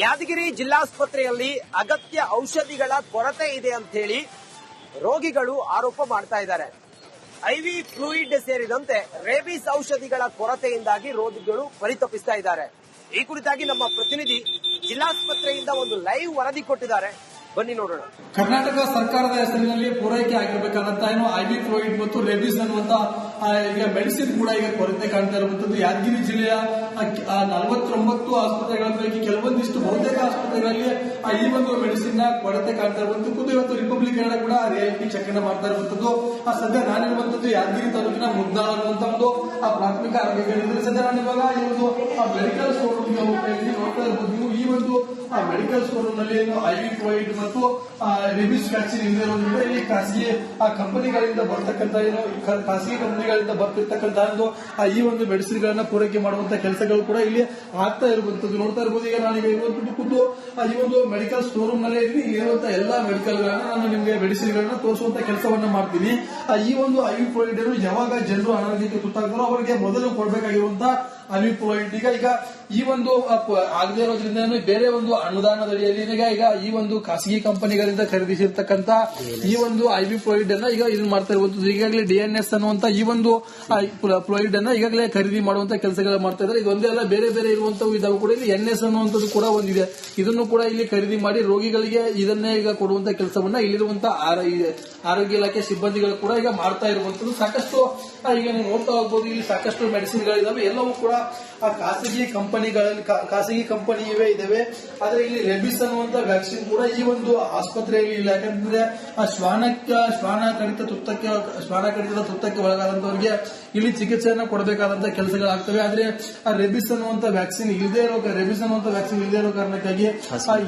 ಯಾದಗಿರಿ ಜಿಲ್ಲಾಸ್ಪತ್ರೆಯಲ್ಲಿ ಅಗತ್ಯ ಔಷಧಿಗಳ ಕೊರತೆ ಇದೆ ಅಂತ ಹೇಳಿ ರೋಗಿಗಳು ಆರೋಪ ಮಾಡ್ತಾ ಇದ್ದಾರೆ. ಐವಿ ಫ್ಲೂಯಿಡ್ ಸೇರಿದಂತೆ ರೇಬಿಸ್ ಔಷಧಿಗಳ ಕೊರತೆಯಿಂದಾಗಿ ರೋಗಿಗಳು ಪರಿತಪಿಸ್ತಾ ಇದ್ದಾರೆ. ಈ ಕುರಿತಾಗಿ ನಮ್ಮ ಪ್ರತಿನಿಧಿ ಜಿಲ್ಲಾಸ್ಪತ್ರೆಯಿಂದ ಒಂದು ಲೈವ್ ವರದಿ ಕೊಟ್ಟಿದ್ದಾರೆ. ಬನ್ನಿ ನೋಡೋಣ. ಕರ್ನಾಟಕ ಸರ್ಕಾರದ ಹೆಸರಿನಲ್ಲಿ ಪೂರೈಕೆ ಆಗಿರಬೇಕಾದಂತಹ ಏನು ಐವಿ ಫ್ಲೂಯಿಡ್ ಮತ್ತು ರೇಬಿಸ್ ಅನ್ನುವಂತ ಈಗ ಮೆಡಿಸಿನ್ ಕೂಡ ಈಗ ಕೊರತೆ ಕಾಣ್ತಾ ಇರುವಂತದ್ದು. ಯಾದಗಿರಿ ಜಿಲ್ಲೆಯ 49 ಆಸ್ಪತ್ರೆಗಳ ಪೈಕಿ ಕೆಲವೊಂದಿಷ್ಟು ಬಹುತೇಕ ಆಸ್ಪತ್ರೆಗಳಲ್ಲಿ ಈ ಒಂದು ಮೆಡಿಸಿನ್ ನ ಕೊರತೆ ಕಾಣ್ತಾ ಇರುವಂತದ್ದು. ಇವತ್ತು ರಿಪಬ್ಲಿಕ್ ಕನ್ನಡ ಕೂಡ ರಿಯಾಲಿಟಿ ಚೆಕ್ ಅನ್ನ ಮಾಡ್ತಾ ಇರುವಂತದ್ದು. ಸದ್ಯ ನಾನಿರುವಂತದ್ದು ಯಾದಗಿರಿ ತಾಲೂಕಿನ ಮುಗ್ನಾಳ ಅನ್ನುವಂತ ಒಂದು ಪ್ರಾಥಮಿಕ ಆರೋಗ್ಯ ಕೇಂದ್ರದಲ್ಲಿ. ಸದ್ಯ ನಾನು ಇವಾಗ ಈ ಒಂದು ಮೆಡಿಕಲ್ ಸ್ಟೋರ್ ನೋಡ್ತಾ ಇರಬಹುದು. ಈ ಒಂದು ಮೆಡಿಕಲ್ ಸ್ಟೋರ್ ನಲ್ಲಿ ಏನು ಐವಿ ಫ್ಲೂಯಿಡ್ ಮತ್ತು ರೇಬಿಸ್ ವ್ಯಾಕ್ಸಿನ್ ಇರೋದ್ರಿಂದ ಇಲ್ಲಿ ಖಾಸಗಿ ಕಂಪನಿಗಳಿಂದ ಬರ್ತಕ್ಕಂಥ ಏನು ಖಾಸಗಿ ಕಂಪನಿಗಳಿಂದ ಬರ್ತಿರ್ತಕ್ಕಂಥ ಈ ಒಂದು ಮೆಡಿಸಿನ್ ಗಳನ್ನ ಪೂರೈಕೆ ಮಾಡುವಂತಹ ಕೆಲಸಗಳು ಕೂಡ ಇಲ್ಲಿ ಆಗ್ತಾ ಇರುವಂತದ್ದು ನೋಡ್ತಾ ಇರಬಹುದು. ಈಗ ನಾನೀಗ ಇರುವಂತದ್ದು ಕೂತು ಈ ಒಂದು ಮೆಡಿಕಲ್ ಸ್ಟೋರ್ ರೂಮ್ ನಲ್ಲಿ ಇರುವಂತಹ ಎಲ್ಲಾ ಮೆಡಿಕಲ್ ಗಳನ್ನ ನಾನು ನಿಮಗೆ ಮೆಡಿಸಿನ್ ಗಳನ್ನ ತೋರಿಸುವಂತ ಕೆಲಸವನ್ನ ಮಾಡ್ತೀನಿ. ಈ ಒಂದು ಐವಿ ಫ್ಲೂಯಿಡ್ ಯಾವಾಗ ಜನರು ಅನಾರೋಗ್ಯಕ್ಕೆ ತುತ್ತಾಗ್ತಾರೋ ಅವರಿಗೆ ಮೊದಲು ಕೊಡಬೇಕಾಗಿರುವಂತಹ ಐವಿ ಫ್ಲೂಯಿಡ್ ಈಗ ಈ ಒಂದು ಆಗದೇ ಇರೋದ್ರಿಂದ ಬೇರೆ ಒಂದು ಅನುದಾನದಡಿಯಲ್ಲಿ ಈಗ ಈ ಒಂದು ಖಾಸಗಿ ಕಂಪನಿಗಳಿಂದ ಖರೀದಿಸಿರ್ತಕ್ಕಂಥ ಈ ಒಂದು ಐವಿ ಫ್ಲೂಯಿಡ್ ಅನ್ನ ಈಗ ಇದನ್ನ ಮಾಡ್ತಾ ಇರುವಂತದ್ದು. ಈಗಾಗಲೇ DNS ಅನ್ನುವಂತ ಈ ಒಂದು ಫ್ಲೂಯಿಡ್ ಅನ್ನ ಈಗಾಗಲೇ ಖರೀದಿ ಮಾಡುವಂತ ಕೆಲಸಗಳು ಮಾಡ್ತಾ ಇದ್ದಾರೆ. ಇದೊಂದೇ ಅಲ್ಲ, ಬೇರೆ ಬೇರೆ ಇರುವಂತವು ಇದಾವೆ ಕೂಡ. ಇಲ್ಲಿ NS ಅನ್ನುವಂಥದ್ದು ಕೂಡ ಒಂದಿದೆ. ಇದನ್ನು ಕೂಡ ಇಲ್ಲಿ ಖರೀದಿ ಮಾಡಿ ರೋಗಿಗಳಿಗೆ ಇದನ್ನೇ ಈಗ ಕೊಡುವಂತ ಕೆಲಸವನ್ನ ಇಲ್ಲಿರುವಂತಹ ಆರೋಗ್ಯ ಇಲಾಖೆ ಸಿಬ್ಬಂದಿಗಳು ಕೂಡ ಈಗ ಮಾಡ್ತಾ ಇರುವಂತದ್ದು. ಸಾಕಷ್ಟು ಈಗ ನೀವು ನೋಡ್ತಾ ಹೋಗ್ಬೋದು, ಇಲ್ಲಿ ಸಾಕಷ್ಟು ಮೆಡಿಸಿನ್ಗಳಿದಾವೆ. ಎಲ್ಲವೂ ಕೂಡ ಖಾಸಗಿ ಕಂಪನಿ ಇದಾವೆ. ಆದ್ರೆ ಇಲ್ಲಿ ರೇಬಿಸ್ ಅನ್ನುವಂತ ವ್ಯಾಕ್ಸಿನ್ ಕೂಡ ಈ ಒಂದು ಆಸ್ಪತ್ರೆಯಲ್ಲಿ ಇಲ್ಲ. ಯಾಕಂದ್ರೆ ಶ್ವಾನಕಡಿತ ತುತ್ತಕ್ಕೆ ಒಳಗಾದಂತವರಿಗೆ ಇಲ್ಲಿ ಚಿಕಿತ್ಸೆಯನ್ನು ಕೊಡಬೇಕಾದಂತಹ ಕೆಲಸಗಳಾಗ್ತವೆ. ಆದ್ರೆ ಆ ರೇಬಿಸ್ ಅನ್ನುವಂತ ವ್ಯಾಕ್ಸಿನ್ ಇಲ್ಲದೆ ಇರೋ ಕಾರಣಕ್ಕಾಗಿ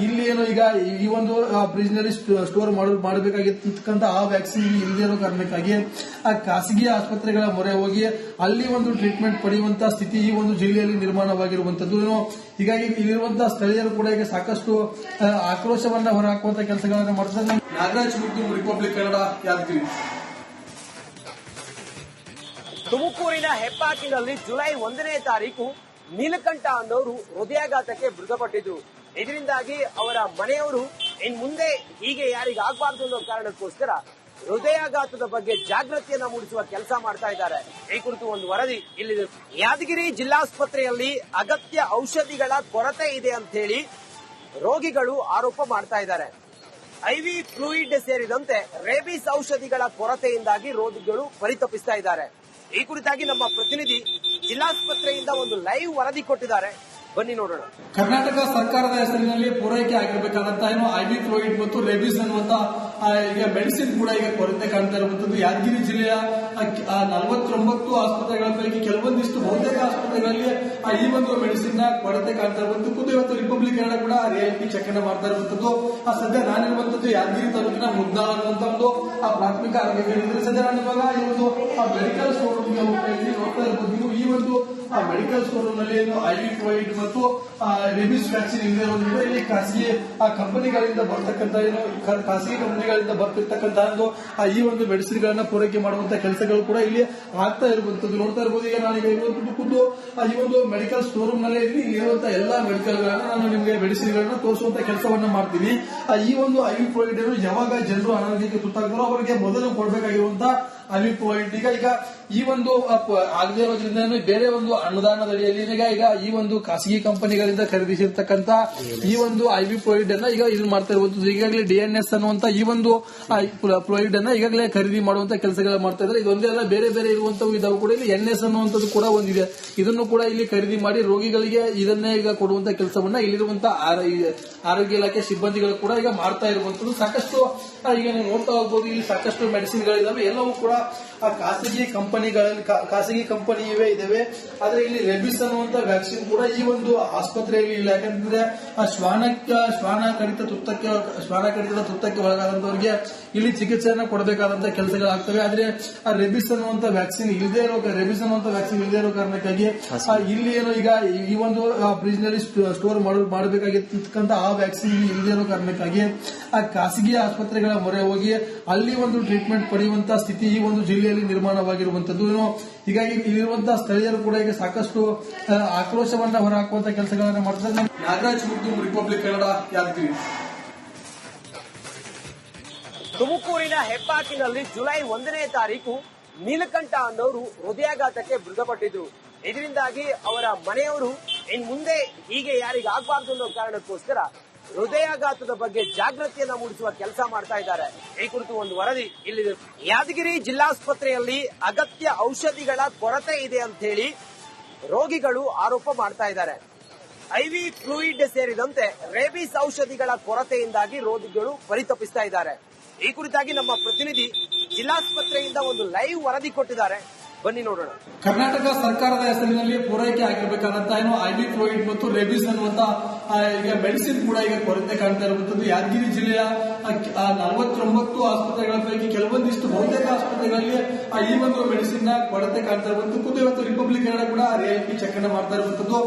ಇಲ್ಲಿ ಏನು ಈಗ ಈ ಒಂದು ಫ್ರಿಜ್ನಲ್ಲಿ ಸ್ಟೋರ್ ಮಾಡಬೇಕಾಗಿರ್ತಕ್ಕಂಥ ಆ ವ್ಯಾಕ್ಸಿನ್ ಇಲ್ಲದೆ ಇರೋ ಕಾರಣಕ್ಕಾಗಿ ಆ ಖಾಸಗಿ ಆಸ್ಪತ್ರೆಗಳ ಮೊರೆ ಹೋಗಿ ಅಲ್ಲಿ ಒಂದು ಟ್ರೀಟ್ಮೆಂಟ್ ಪಡೆಯುವಂತಹ ಸ್ಥಿತಿ ಈ ಒಂದು ಜಿಲ್ಲೆಯಲ್ಲಿ ನಿರ್ಮಾಣವಾಗಿರುವಂತದ್ದು. ಹೀಗಾಗಿ ಇಲ್ಲಿರುವಂತಹ ಸ್ಥಳೀಯರು ಕೂಡ ಈಗ ಸಾಕಷ್ಟು ಆಕ್ರೋಶವನ್ನ ಹೊರಹಾಕುವಂತ ಕೆಲಸಗಳನ್ನು ಮಾಡ್ತಾರೆ. ನಾಗರಾಜ್ ಮುದ್ದು, ರಿಪಬ್ಲಿಕ್ ಕನ್ನಡ, ಯಾದಗಿರಿ. ತುಮಕೂರಿನ ಹೆಬ್ಬಾಕಿನಲ್ಲಿ ಜುಲೈ 1ನೇ ತಾರೀಕು ನೀಲಕಂಠ ಅನ್ನೋರು ಹೃದಯಾಘಾತಕ್ಕೆ ಮೃತಪಟ್ಟಿದ್ರು. ಇದರಿಂದಾಗಿ ಅವರ ಮನೆಯವರು ಇನ್ ಮುಂದೆ ಹೀಗೆ ಯಾರಿಗಾಗಬಾರ್ದು ಅನ್ನೋ ಕಾರಣಕ್ಕೋಸ್ಕರ ಹೃದಯಾಘಾತದ ಬಗ್ಗೆ ಜಾಗೃತಿಯನ್ನ ಮೂಡಿಸುವ ಕೆಲಸ ಮಾಡ್ತಾ ಇದ್ದಾರೆ. ಈ ಕುರಿತು ಒಂದು ವರದಿ ಇಲ್ಲಿದೆ. ಯಾದಗಿರಿ ಜಿಲ್ಲಾಸ್ಪತ್ರೆಯಲ್ಲಿ ಅಗತ್ಯ ಔಷಧಿಗಳ ಕೊರತೆ ಇದೆ ಅಂತ ಹೇಳಿ ರೋಗಿಗಳು ಆರೋಪ ಮಾಡ್ತಾ ಇದ್ದಾರೆ. ಐವಿ ಫ್ಲೂಯಿಡ್ ಸೇರಿದಂತೆ ರೇಬಿಸ್ ಔಷಧಿಗಳ ಕೊರತೆಯಿಂದಾಗಿ ರೋಗಿಗಳು ಪರಿತಪಿಸ್ತಾ ಇದ್ದಾರೆ. ಈ ಕುರಿತಾಗಿ ನಮ್ಮ ಪ್ರತಿನಿಧಿ ಜಿಲ್ಲಾಸ್ಪತ್ರೆಯಿಂದ ಒಂದು ಲೈವ್ ವರದಿ ಕೊಟ್ಟಿದ್ದಾರೆ. ಬನ್ನಿ ನೋಡೋಣ. ಕರ್ನಾಟಕ ಸರ್ಕಾರದ ಹೆಸರಿನಲ್ಲಿ ಪೂರೈಕೆ ಆಗಿರಬೇಕಾದಂತಹ ಏನು ಐವಿ ಫ್ಲೂಯಿಡ್ ಮತ್ತು ರೇಬಿಸ್ ಅನ್ನುವಂತ ಈಗ ಮೆಡಿಸಿನ್ ಕೂಡ ಈಗ ಕೊರತೆ ಕಾಣ್ತಾ ಇರುವಂತದ್ದು. ಯಾದಗಿರಿ ಜಿಲ್ಲೆಯ 49 ಆಸ್ಪತ್ರೆಗಳ ಪೈಕಿ ಕೆಲವೊಂದಿಷ್ಟು ಬಹುತೇಕ ಆಸ್ಪತ್ರೆಗಳಲ್ಲಿ ಈ ಒಂದು ಮೆಡಿಸಿನ್ ನ ಕೊರತೆ ಕಾಣ್ತಾ ಇರುವಂತದ್ದು. ಇವತ್ತು ರಿಪಬ್ಲಿಕ್ ಕನ್ನಡ ಕೂಡ ರಿಯಾಲಿಟಿ ಚೆಕ್ ಅನ್ನ ಮಾಡ್ತಾ ಇರುವಂತದ್ದು. ಸದ್ಯ ನಾನಿರುವಂತದ್ದು ಯಾದಗಿರಿ ತಾಲೂಕಿನ ಮುಗ್ನಾಳ ಅನ್ನುವಂತ ಒಂದು ಪ್ರಾಥಮಿಕ ಆರೋಗ್ಯ ಕೇಂದ್ರದಲ್ಲಿ. ಸದ್ಯ ನಾನು ಇವಾಗ ಈ ಒಂದು ಮೆಡಿಕಲ್ ಸ್ಟೋರ್ ನೋಡ್ತಾ ಇರಬಹುದು. ಈ ಒಂದು ಮೆಡಿಕಲ್ ಸ್ಟೋರ್ ನಲ್ಲಿ ಏನು ಐವಿ ಫ್ಲೂಯಿಡ್ ಮತ್ತು ರೇಬಿಸ್ ವ್ಯಾಕ್ಸಿನ್ ಇರೋದ್ರಿಂದ ಇಲ್ಲಿ ಖಾಸಗಿ ಕಂಪನಿಗಳಿಂದ ಬರ್ತಕ್ಕಂಥ ಏನು ಖಾಸಗಿ ಕಂಪನಿಗಳಿಂದ ಬರ್ತಿರ್ತಕ್ಕಂಥ ಈ ಒಂದು ಮೆಡಿಸಿನ್ ಗಳನ್ನ ಪೂರೈಕೆ ಮಾಡುವಂತಹ ಕೆಲಸಗಳು ಕೂಡ ಇಲ್ಲಿ ಆಗ್ತಾ ಇರುವಂತದ್ದು ನೋಡ್ತಾ ಇರಬಹುದು. ಈಗ ನಾನೀಗ ಇರುವಂತದ್ದು ಕೂತು ಈ ಒಂದು ಮೆಡಿಕಲ್ ಸ್ಟೋರ್ ರೂಮ್ ನಲ್ಲಿ ಇರುವಂತಹ ಎಲ್ಲಾ ಮೆಡಿಕಲ್ ಗಳನ್ನ ನಾನು ನಿಮಗೆ ಮೆಡಿಸಿನ್ ಗಳನ್ನ ತೋರಿಸುವಂತ ಕೆಲಸವನ್ನ ಮಾಡ್ತೀನಿ. ಈ ಒಂದು ಐವಿ ಫ್ಲೂಯಿಡ್ ಯಾವಾಗ ಜನರು ಅನಾರೋಗ್ಯಕ್ಕೆ ತುತ್ತಾಗ್ತಾರೋ ಅವರಿಗೆ ಮೊದಲು ಕೊಡಬೇಕಾಗಿರುವಂತಹ ಐವಿ ಫ್ಲೂಯಿಡ್ ಈಗ ಈ ಒಂದು ಆಗದೇ ಇರೋದ್ರಿಂದ ಬೇರೆ ಒಂದು ಅನುದಾನದಡಿಯಲ್ಲಿ ಈಗ ಈ ಒಂದು ಖಾಸಗಿ ಕಂಪನಿಗಳಿಂದ ಖರೀದಿಸಿರ್ತಕ್ಕಂಥ ಈ ಒಂದು ಐವಿ ಫ್ಲೂಯಿಡ್ ಅನ್ನ ಈಗ ಇದನ್ನ ಮಾಡ್ತಾ ಇರುವಂತದ್ದು. ಈಗಾಗಲೇ DNS ಅನ್ನುವಂತ ಈ ಒಂದು ಫ್ಲೂಯಿಡ್ ಅನ್ನ ಈಗಾಗಲೇ ಖರೀದಿ ಮಾಡುವಂತ ಕೆಲಸಗಳು ಮಾಡ್ತಾ ಇದ್ದಾರೆ. ಇದೊಂದೇ ಅಲ್ಲ, ಬೇರೆ ಬೇರೆ ಇರುವಂತವು ಇದಾವೆ ಕೂಡ. ಇಲ್ಲಿ NS ಅನ್ನುವಂಥದ್ದು ಕೂಡ ಒಂದಿದೆ. ಇದನ್ನು ಕೂಡ ಇಲ್ಲಿ ಖರೀದಿ ಮಾಡಿ ರೋಗಿಗಳಿಗೆ ಇದನ್ನೇ ಈಗ ಕೊಡುವಂತ ಕೆಲಸವನ್ನ ಇಲ್ಲಿರುವಂತಹ ಆರೋಗ್ಯ ಇಲಾಖೆ ಸಿಬ್ಬಂದಿಗಳು ಕೂಡ ಈಗ ಮಾಡ್ತಾ ಇರುವಂತದ್ದು. ಸಾಕಷ್ಟು ಈಗ ನೀವು ನೋಡ್ತಾ ಹೋಗ್ಬೋದು, ಇಲ್ಲಿ ಸಾಕಷ್ಟು ಮೆಡಿಸಿನ್ಗಳಿದಾವೆ. ಎಲ್ಲವೂ ಕೂಡ ಖಾಸಗಿ ಕಂಪನಿ ಇದಾವೆ. ಆದ್ರೆ ಇಲ್ಲಿ ರೇಬಿಸ್ ಅನ್ನುವಂತ ವ್ಯಾಕ್ಸಿನ್ ಕೂಡ ಈ ಒಂದು ಆಸ್ಪತ್ರೆಯಲ್ಲಿ ಇಲ್ಲ. ಯಾಕಂದ್ರೆ ಶ್ವಾನಕಡಿತ ತುತ್ತಕ್ಕೆ ಒಳಗಾದಂತವರಿಗೆ ಇಲ್ಲಿ ಚಿಕಿತ್ಸೆಯನ್ನು ಕೊಡಬೇಕಾದಂತಹ ಕೆಲಸಗಳಾಗ್ತವೆ. ಆದ್ರೆ ಆ ರೇಬಿಸ್ ಅನ್ನುವಂತ ವ್ಯಾಕ್ಸಿನ್ ಇಲ್ಲದೆ ಇರೋ ಕಾರಣಕ್ಕಾಗಿ ಇಲ್ಲಿ ಏನು ಈಗ ಈ ಒಂದು ಫ್ರಿಜ್ನಲ್ಲಿ ಸ್ಟೋರ್ ಮಾಡಬೇಕಾಗಿರ್ತಕ್ಕಂಥ ಆ ವ್ಯಾಕ್ಸಿನ್ ಇಲ್ಲದೆ ಇರೋ ಕಾರಣಕ್ಕಾಗಿ ಆ ಖಾಸಗಿ ಆಸ್ಪತ್ರೆಗಳ ಮೊರೆ ಹೋಗಿ ಅಲ್ಲಿ ಒಂದು ಟ್ರೀಟ್ಮೆಂಟ್ ಪಡೆಯುವಂತಹ ಸ್ಥಿತಿ ಈ ಒಂದು ಜಿಲ್ಲೆ ಜಿಲ್ಲೆಯಲ್ಲಿ ನಿರ್ಮಾಣವಾಗಿರುವಂತದ್ದು. ಹೀಗಾಗಿ ಇಲ್ಲಿರುವಂತಹ ಸ್ಥಳೀಯರು ಕೂಡ ಈಗ ಸಾಕಷ್ಟು ಆಕ್ರೋಶವನ್ನ ಹೊರಹಾಕುವಂತ ಕೆಲಸಗಳನ್ನ ಮಾಡ್ತಾರೆ. ನಾಗರಾಜ್ ಮುದ್ದು, ರಿಪಬ್ಲಿಕ್ ಕನ್ನಡ, ಯಾದಗಿರಿ. ತುಮಕೂರಿನ ಹೆಬ್ಬಾಕಿನಲ್ಲಿ ಜುಲೈ 1ನೇ ತಾರೀಕು ನೀಲಕಂಠ ಅನ್ನೋರು ಹೃದಯಾಘಾತಕ್ಕೆ ಮೃತಪಟ್ಟಿದ್ರು. ಇದರಿಂದಾಗಿ ಅವರ ಮನೆಯವರು ಇನ್ ಮುಂದೆ ಹೀಗೆ ಯಾರಿಗಾಗಬಾರ್ದು ಅನ್ನೋ ಕಾರಣಕ್ಕೋಸ್ಕರ ಹೃದಯಾಘಾತದ ಬಗ್ಗೆ ಜಾಗೃತಿಯನ್ನ ಮೂಡಿಸುವ ಕೆಲಸ ಮಾಡ್ತಾ ಇದ್ದಾರೆ. ಈ ಕುರಿತು ಒಂದು ವರದಿ ಇಲ್ಲಿದೆ. ಯಾದಗಿರಿ ಜಿಲ್ಲಾಸ್ಪತ್ರೆಯಲ್ಲಿ ಅಗತ್ಯ ಔಷಧಿಗಳ ಕೊರತೆ ಇದೆ ಅಂತ ಹೇಳಿ ರೋಗಿಗಳು ಆರೋಪ ಮಾಡ್ತಾ ಇದ್ದಾರೆ. ಐವಿ ಫ್ಲೂಯಿಡ್ ಸೇರಿದಂತೆ ರೇಬಿಸ್ ಔಷಧಿಗಳ ಕೊರತೆಯಿಂದಾಗಿ ರೋಗಿಗಳು ಪರಿತಪಿಸ್ತಾ ಇದ್ದಾರೆ. ಈ ಕುರಿತಾಗಿ ನಮ್ಮ ಪ್ರತಿನಿಧಿ ಜಿಲ್ಲಾಸ್ಪತ್ರೆಯಿಂದ ಒಂದು ಲೈವ್ ವರದಿ ಕೊಟ್ಟಿದ್ದಾರೆ, ಬನ್ನಿ ನೋಡೋಣ. ಕರ್ನಾಟಕ ಸರ್ಕಾರದ ಹೆಸರಿನಲ್ಲಿ ಪೂರೈಕೆ ಆಗಿರಬೇಕಾದಂತಹ ಐವಿ ಫ್ಲೂಯಿಡ್ ಮತ್ತು ರೇಬಿಸ್ ಅನ್ನುವಂತ ಈಗ ಮೆಡಿಸಿನ್ ಕೂಡ ಈಗ ಕೊರತೆ ಕಾಣ್ತಾ ಇರುವಂತದ್ದು. ಯಾದಗಿರಿ ಜಿಲ್ಲೆಯ 49 ಆಸ್ಪತ್ರೆಗಳ ಪೈಕಿ ಕೆಲವೊಂದಿಷ್ಟು ಬಹುತೇಕ ಆಸ್ಪತ್ರೆಗಳಲ್ಲಿ ಈ ಒಂದು ಮೆಡಿಸಿನ್ ನ ಕೊರತೆ ಕಾಣ್ತಾ ಇರುವಂತದ್ದು. ಇವತ್ತು ರಿಪಬ್ಲಿಕ್ ಕನ್ನಡ ಕೂಡ ರಿಯಾಯಿತಿ ಚೆಕ್ ಅನ್ನ ಮಾಡ್ತಾ ಇರುವಂತದ್ದು.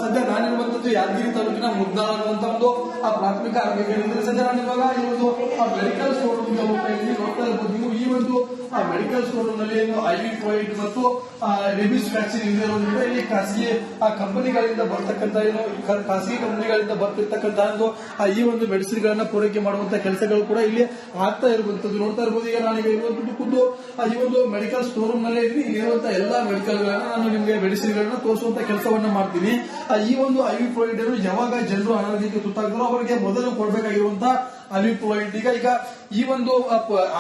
ಸದ್ಯ ನಾನಿರುವಂತದ್ದು ಯಾದಗಿರಿ ತಾಲೂಕಿನ ಮುದ್ನಾಳ ಅನ್ನುವಂತ ಒಂದು ಪ್ರಾಥಮಿಕ ಆರೋಗ್ಯ ಕೇಂದ್ರ. ಸದ್ಯ ನಾನಿರುವಾಗ ಈ ಒಂದು ಮೆಡಿಕಲ್ ಸ್ಟೋರ್ ರೂಮ್ ನೋಡ್ತಾ ಇರ್ಬೋದು. ನೀವು ಈ ಒಂದು ಮೆಡಿಕಲ್ ಸ್ಟೋರ್ ರೂಮ್ ನಲ್ಲಿ ಐವಿ ಫ್ಲೂಯಿಡ್ ಮತ್ತು ರೇಬಿಸ್ ವ್ಯಾಕ್ಸಿನ್ ಇಲ್ಲದೆ ಇರೋದ್ರಿಂದ ಇಲ್ಲಿ ಖಾಸಗಿ ಕಂಪನಿಗಳಿಂದ ಬರ್ತಕ್ಕಂಥ ಖಾಸಗಿ ಕಂಪನಿಗಳಿಂದ ಬರ್ತಿರ್ತಕ್ಕಂತಹ ಈ ಒಂದು ಮೆಡಿಸಿನ್ ಗಳನ್ನ ಪೂರೈಕೆ ಮಾಡುವಂತಹ ಕೆಲಸಗಳು ಕೂಡ ಇಲ್ಲಿ ಆಗ್ತಾ ಇರುವಂತದ್ದು ನೋಡ್ತಾ ಇರಬಹುದು. ಈಗ ನಾನೀಗ ಇರುವಂತದ್ದು ಖುದ್ದು ಈ ಒಂದು ಮೆಡಿಕಲ್ ಸ್ಟೋರ್ ರೂಮ್ ನಲ್ಲಿ ಇರುವಂತಹ ಎಲ್ಲಾ ಮೆಡಿಕಲ್ ಗಳನ್ನ ನಾನು ನಿಮಗೆ ಮೆಡಿಸಿನ್ ಗಳನ್ನ ತೋರಿಸುವಂತ ಕೆಲಸವನ್ನ ಮಾಡ್ತೀನಿ. ಈ ಒಂದು ಐವಿ ಫ್ಲೂಯಿಡ್ ಯಾವಾಗ ಜನರು ಅನಾರೋಗ್ಯಕ್ಕೆ ತುತ್ತಾಗ್ತಾರೋ ಅವರಿಗೆ ಮೊದಲು ಕೊಡಬೇಕಾಗಿರುವಂತಹ ಐವಿ ಫ್ಲೂಯಿಡ್ ಈಗ ಈ ಒಂದು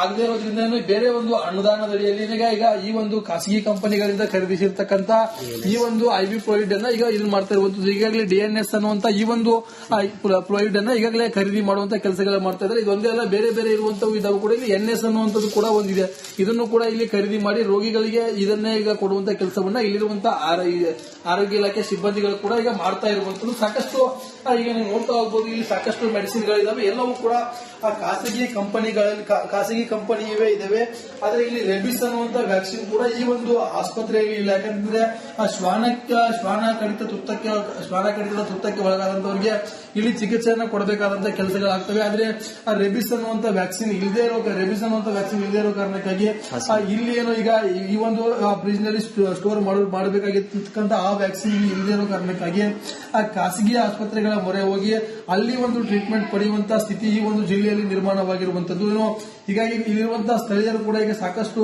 ಆಗದೆ ಇರೋದ್ರಿಂದ ಬೇರೆ ಒಂದು ಅನುದಾನದಡಿಯಲ್ಲಿ ಈಗ ಈ ಒಂದು ಖಾಸಗಿ ಕಂಪನಿಗಳಿಂದ ಖರೀದಿಸಿರ್ತಕ್ಕಂತ ಈ ಒಂದು ಐವಿ ಫ್ಲೂಯಿಡ್ ಅನ್ನ ಈಗ ಇದು ಮಾಡ್ತಾ ಇರುವಂತದ್ದು. ಈಗಾಗಲೇ DNS ಅನ್ನುವಂತ ಈ ಒಂದು ಫ್ಲೂಯಿಡ್ ಅನ್ನ ಈಗಾಗಲೇ ಖರೀದಿ ಮಾಡುವಂತ ಕೆಲಸಗಳು ಮಾಡ್ತಾ ಇದ್ದಾರೆ. ಇದೊಂದೇ ಅಲ್ಲ, ಬೇರೆ ಬೇರೆ ಇರುವಂತವು ಇದಾವು ಕೂಡ ಇಲ್ಲಿ NS ಅನ್ನುವಂಥದ್ದು ಕೂಡ ಒಂದಿದೆ. ಇದನ್ನು ಕೂಡ ಇಲ್ಲಿ ಖರೀದಿ ಮಾಡಿ ರೋಗಿಗಳಿಗೆ ಇದನ್ನೇ ಈಗ ಕೊಡುವಂತ ಕೆಲಸವನ್ನ ಇಲ್ಲಿರುವಂತಹ ಆರೋಗ್ಯ ಇಲಾಖೆ ಸಿಬ್ಬಂದಿಗಳು ಕೂಡ ಈಗ ಮಾಡ್ತಾ ಇರುವಂತದ್ದು. ಸಾಕಷ್ಟು ಈಗ ನೀವು ನೋಡ್ತಾ ಹೋಗ್ಬೋದು, ಇಲ್ಲಿ ಸಾಕಷ್ಟು ಮೆಡಿಸಿನ್ ಗಳಿದಾವೆ. ಎಲ್ಲವೂ ಕೂಡ ಖಾಸಗಿ ಕಂಪನಿಗಳಲ್ಲಿ ಖಾಸಗಿ ಕಂಪನಿ ಇದಾವೆ. ಆದ್ರೆ ಇಲ್ಲಿ ರೇಬಿಸ್ ಅನ್ನುವಂತ ವ್ಯಾಕ್ಸಿನ್ ಕೂಡ ಈ ಒಂದು ಆಸ್ಪತ್ರೆಯಲ್ಲಿ ಇಲ್ಲ. ಯಾಕಂದ್ರೆ ಶ್ವಾನ ಕಡಿತದ ತುತ್ತಕ್ಕೆ ಒಳಗಾದಂತವರಿಗೆ ಇಲ್ಲಿ ಚಿಕಿತ್ಸೆಯನ್ನು ಕೊಡಬೇಕಾದಂತಹ ಕೆಲಸಗಳಾಗ್ತವೆ. ಆದ್ರೆ ರೇಬಿಸ್ ಅನ್ನುವಂತ ವ್ಯಾಕ್ಸಿನ್ ಇಲ್ಲದೆ ಇರೋ ಕಾರಣಕ್ಕಾಗಿ ಇಲ್ಲಿ ಏನು ಈಗ ಈ ಒಂದು ಫ್ರಿಜ್ ನಲ್ಲಿ ಸ್ಟೋರ್ ಮಾಡಬೇಕಾಗಿರ್ತಕ್ಕಂಥ ಆ ವ್ಯಾಕ್ಸಿನ್ ಇಲ್ಲದೆ ಇರೋ ಕಾರಣಕ್ಕಾಗಿ ಖಾಸಗಿ ಆಸ್ಪತ್ರೆಗಳ ಮೊರೆ ಹೋಗಿ ಅಲ್ಲಿ ಒಂದು ಟ್ರೀಟ್ಮೆಂಟ್ ಪಡೆಯುವಂತಹ ಸ್ಥಿತಿ ಈ ಒಂದು ಜಿಲ್ಲೆಯಲ್ಲಿ ನಿರ್ಮಾಣವಾಗಿರುವಂತದ್ದು. ಹೀಗಾಗಿ ಇಲ್ಲಿರುವಂತಹ ಸ್ಥಳೀಯರು ಕೂಡ ಈಗ ಸಾಕಷ್ಟು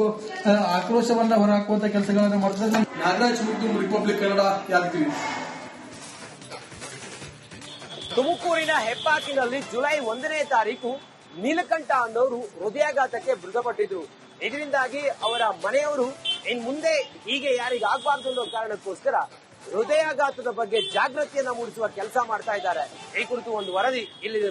ಆಕ್ರೋಶವನ್ನ ಹೊರಹಾಕುವಂತ ಕೆಲಸಗಳನ್ನ ಮಾಡ್ತಾರೆ. ನಾಗರಾಜ್ ಮುದ್ದು, ರಿಪಬ್ಲಿಕ್ ಕನ್ನಡ, ಯಾದಗಿರಿ. ತುಮಕೂರಿನ ಹೆಬ್ಬಾಕಿನಲ್ಲಿ ಜುಲೈ 1ನೇ ತಾರೀಕು ನೀಲಕಂಠ ಅನ್ನೋರು ಹೃದಯಾಘಾತಕ್ಕೆ ಮೃತಪಟ್ಟಿದ್ರು. ಇದರಿಂದಾಗಿ ಅವರ ಮನೆಯವರು ಇನ್ ಮುಂದೆ ಹೀಗೆ ಯಾರಿಗಾಗಬಾರ್ದು ಅನ್ನೋ ಕಾರಣಕ್ಕೋಸ್ಕರ ಹೃದಯಾಘಾತದ ಬಗ್ಗೆ ಜಾಗೃತಿಯನ್ನ ಮೂಡಿಸುವ ಕೆಲಸ ಮಾಡ್ತಾ ಇದ್ದಾರೆ. ಈ ಕುರಿತು ಒಂದು ವರದಿ ಇಲ್ಲಿದೆ.